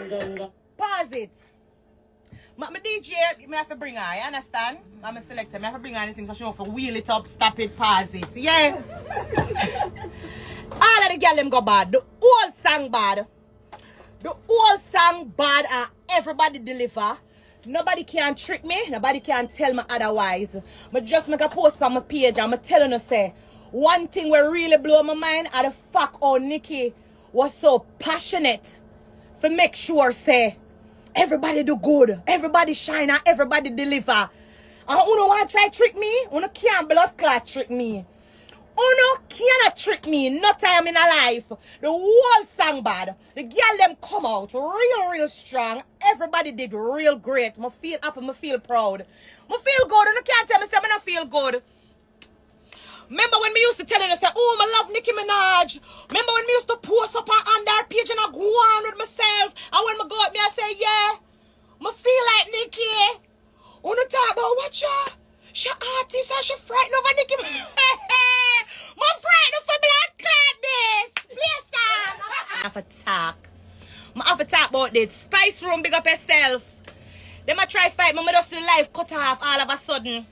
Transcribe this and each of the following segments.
Pause it. My DJ, me have to bring her, you understand? I'm a selector, me have to bring her anything so she don't have to wheel it up, stop it, pause it. Yeah? All of the girl them go bad. The whole song bad. The whole song bad and everybody deliver. Nobody can trick me. Nobody can tell me otherwise. But just make a post on my page and I'm telling you, say, one thing will really blow my mind are the fact how Nikki was so passionate for make sure, say, everybody do good, everybody shine and everybody deliver. And you don't want to try trick me? You can't blood clot trick me. You cannot trick me. No time in a life. The whole song bad. The girl them come out real strong. Everybody did real great. I feel happy, I feel proud. I feel good. You can't tell me I don't feel good. Remember when me used to tell her, say, oh, I love Nicki Minaj. Remember when me used to post up on their page and I go on with myself. And when I go up me, I say, yeah, I feel like Nicki. You talk about what she artist and she frightened over Nicki Minaj. I'm frightened for blood clot this. Listen. I have to talk. I have to talk about this. Spice Room, big up yourself. Them I try fight me, just the life cut off all of a sudden.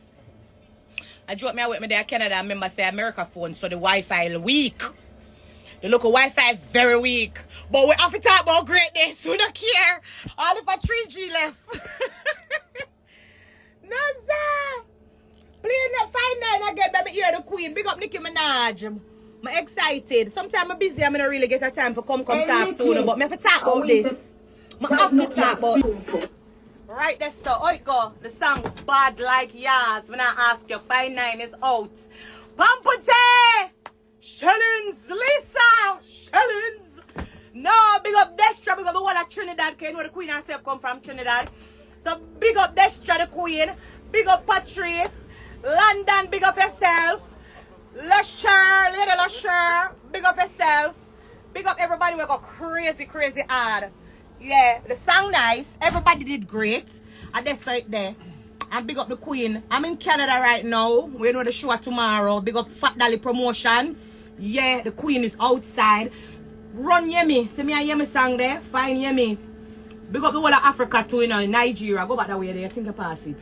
I drop me out with me there in Canada. I remember say America phone, so the Wi-Fi weak. The local Wi-Fi is very weak. But we have to talk about greatness. We don't care. All of our 3G left. No, sir. Please not find out and get baby hear the queen. Big up Nicki Minaj. I'm excited. Sometimes I'm busy. I'm not really get a time for come talk to you. But I have to talk about this. I have to talk about it. Right there, so oh it go. The song bad like yours. When I ask you, 5-9 is out. Pampute! Shellings, Lisa! Shellings! No, big up Destra, big up the whole of Trinidad. Because you know the queen herself come from Trinidad. So big up Destra the queen. Big up Patrice. London, big up yourself. Lasher, Lady Lasher, big up yourself. Big up everybody. We go crazy hard. Yeah, the song nice. Everybody did great. And that's right there. And big up the queen. I'm in Canada right now. We know the show tomorrow. Big up Fat Dolly Promotion. Yeah, the queen is outside. Run Yemi. See me a Yemi song there. Fine Yemi. Big up the whole of Africa too, you know, in Nigeria. Go back that way there. I think I pass it.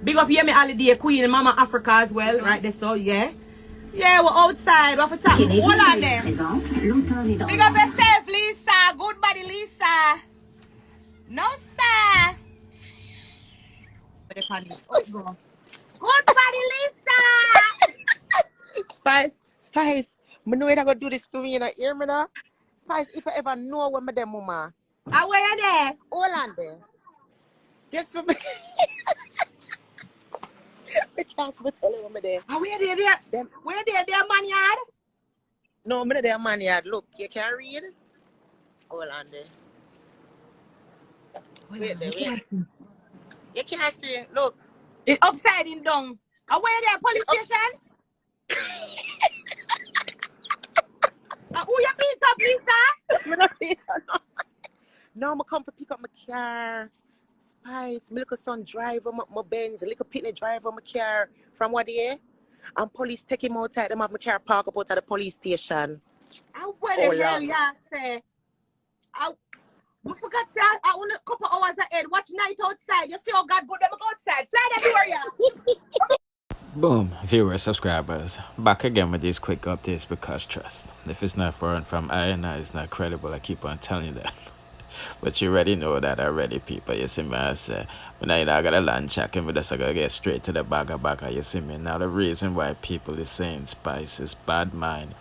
Big up Yemi Holiday, Queen, Mama Africa as well. Right there, so yeah. Yeah, we're outside. We have to talk. Hold on there. Big up yourself, Lisa. Good body, Lisa. No, sir. Good body, Lisa. Spice. I know you're going to do this to me, you know. Hear me now? Spice, if I ever know where my dem mama. Ah, where you there? Hold on there. Guess what? I can't tell you where I'm there. Ah, where they there? Where they there, man yard? No, I'm there, man yard. Look, you can't read. Hold on there. Wait there, wait. You can't see. Look. It's upside in down. Ah, where there, police station? Who you beat up, Lisa? I'm not beat up, no. No, I'm come to pick up my car. Spice, my little son drive on my Benz, little pitney drive on my car from what day? And police take him outside, them have my car park up out at the police station. What the hell you say? I forgot to say, I want a couple hours ahead, watch night outside. You see how God put them outside. Fly that door, yeah. Boom, viewers, subscribers, back again with these quick updates because trust, if it's not foreign from I and I, it's not credible. I keep on telling you that. But you already know that already, people. You see me, I say, but now I got a land check and we just gotta get straight to the bagger. You see me? Now the reason why people is saying Spice is bad mind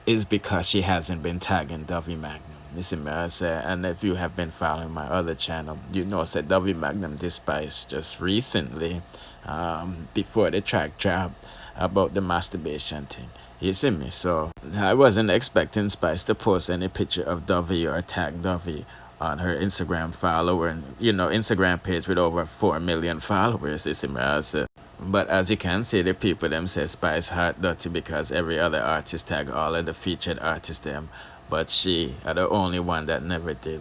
is because she hasn't been tagging DOVEY MAGNUM. You see me, I say, and if you have been following my other channel, you know said DOVEY MAGNUM this Spice just recently, before the track dropped about the masturbation thing. You see me? So I wasn't expecting Spice to post any picture of DOVEY or tag DOVEY on her Instagram follower and Instagram page with over 4 million followers. You see me? I said, but as you can see, the people them say Spice hot dirty because every other artist tag all of the featured artists them, but she are the only one that never did.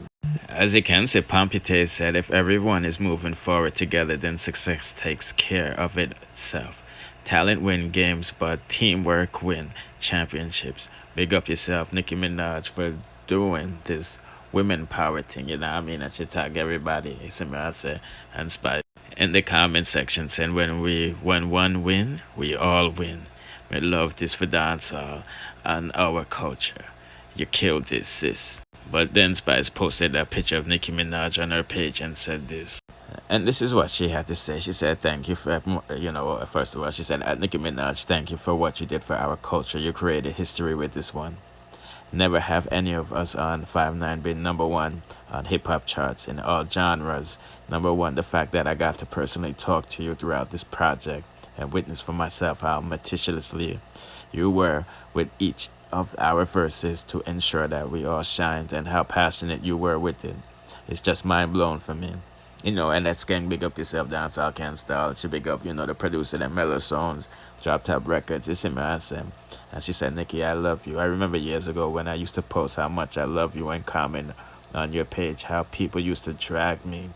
As you can see, Pampute said if everyone is moving forward together, then success takes care of itself. Talent win games, but teamwork win championships. Big up yourself, Nicki Minaj, for doing this women power thing, you know what I mean? And she tag everybody, you see me, I say, and Spice in the comment section saying when one win, we all win. We love this for dancehall and our culture. You killed this, sis. But then Spice posted a picture of Nicki Minaj on her page and said this. And this is what she had to say. She said, thank you for, first of all, she said, Nicki Minaj, thank you for what you did for our culture. You created history with this one. Never have any of us on 5'9" been number one on hip hop charts in all genres. Number one, the fact that I got to personally talk to you throughout this project and witness for myself how meticulously you were with each of our verses to ensure that we all shined and how passionate you were with it. It's just mind blown for me. And that's gang big up yourself, Dancehall Can't Style. She big up, the producer, that Mellow Songs, Drop Top Records. It's in my answer. And she said, Nikki, I love you. I remember years ago when I used to post how much I love you and comment on your page, how people used to drag me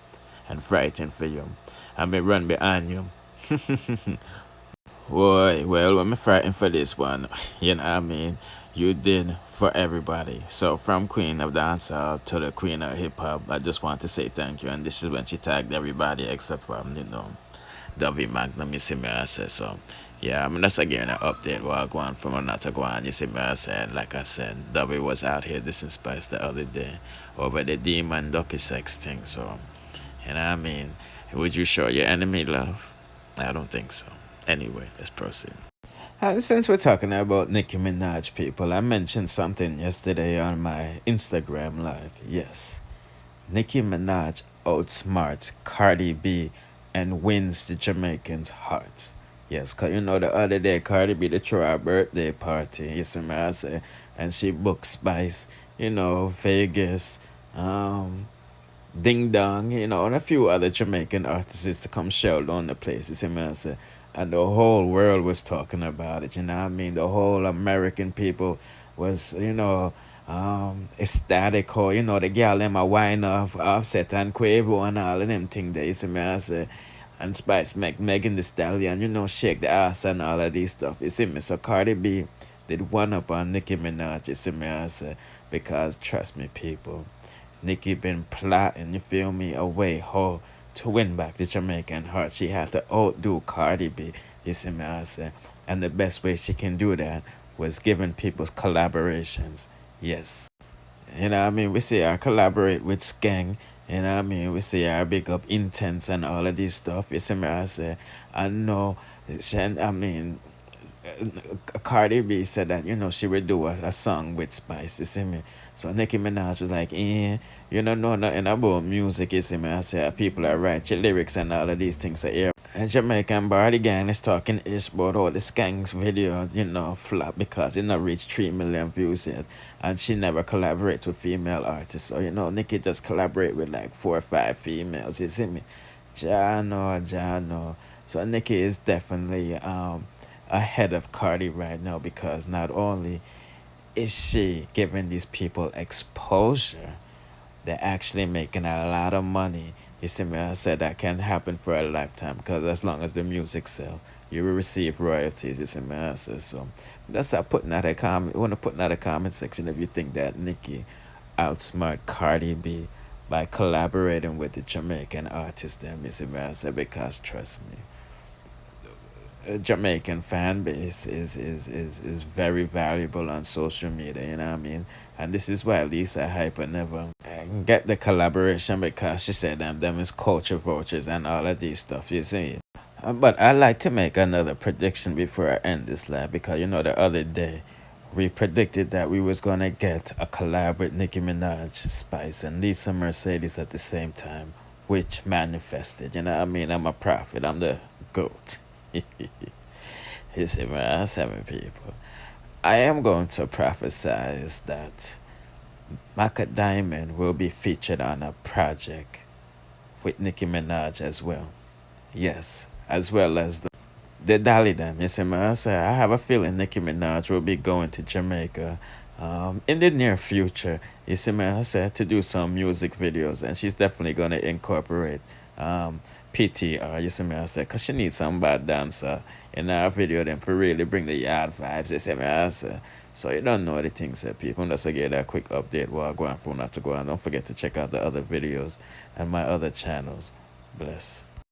and frighten for you. I may run behind you. Boy, well, I'm frightened for this one. You know what I mean? You did for everybody. So from Queen of Dancehall to the Queen of Hip Hop, I just want to say thank you. And this is when she tagged everybody except for, DOVEY MAGNUM, you see me, I said so. Yeah, I mean, that's again an update while going from another one, you see me, I said. Like I said, Dovey was out here dissing Spice the other day over the demon dopey sex thing. So, you know what I mean? Would you show your enemy love? I don't think so. Anyway, let's proceed. Since we're talking about Nicki Minaj, people, I mentioned something yesterday on my Instagram live. Yes, Nicki Minaj outsmarts Cardi B and wins the Jamaicans' hearts. Yes, because the other day Cardi B threw her birthday party, you see me, I say, and she booked Spice, Vegas, Ding Dong, and a few other Jamaican artists to come shout on the place, you see me, I say. And the whole world was talking about it, you know what I mean? The whole American people was, ecstatic, or, the girl them a wine off Offset and Quavo and all of them things there, you see me, I say. And Spice Megan Thee Stallion, shake the ass and all of these stuff, you see me? So Cardi B did one up on Nicki Minaj, you see me, I say. Because trust me, people, Nicki been plotting, you feel me, away how to win back the Jamaican heart. She had to outdo Cardi B, you see me, I say. And the best way she can do that was giving people collaborations. Yes. You know what I mean? We see her collaborate with Skeng. You know what I mean? We see her big up Intense and all of this stuff. You see me, I say. I know, Cardi B said that, she would do a song with Spice, you see me? So Nicki Minaj was like, you don't know nothing about music, you see me? I said, people are right, your lyrics and all of these things are here. And Jamaican Bardi gang is talking ish about all the Skanks video, flop because it not reached 3 million views yet. And she never collaborates with female artists. So, Nicki just collaborate with like 4 or 5 females, you see me? Jano. So Nicki is definitely ahead of Cardi right now because not only is she giving these people exposure, they're actually making a lot of money. You see me, I said that can happen for a lifetime because as long as the music sells, you will receive royalties. You see me, I said so. That's start putting that a comment. You want to put in that a comment section if you think that Nicki outsmart Cardi B by collaborating with the Jamaican artist. Them, you see me, I said, because trust me, Jamaican fan base is very valuable on social media, you know what I mean? And this is why Lisa Hyper never get the collaboration because she said them is culture vultures and all of these stuff, you see. But I like to make another prediction before I end this live because the other day we predicted that we was gonna get a collab with Nicki Minaj, Spice, and Lisa Mercedes at the same time, which manifested, you know what I mean? I'm a prophet, I'm the GOAT. You see, man, 7 people. I am going to prophesize that Maka Diamond will be featured on a project with Nicki Minaj as well. Yes, as well as the Dolly them. You see, man, I have a feeling Nicki Minaj will be going to Jamaica in the near future. You see, man, I said to do some music videos, and she's definitely going to incorporate PTR, you see me, I said, because she needs some bad dancer in our video then for really bring the yard vibes, you see me, I said. So you don't know the things that people. Just to get that quick update while going for not to go on. Don't forget to check out the other videos and my other channels. Bless.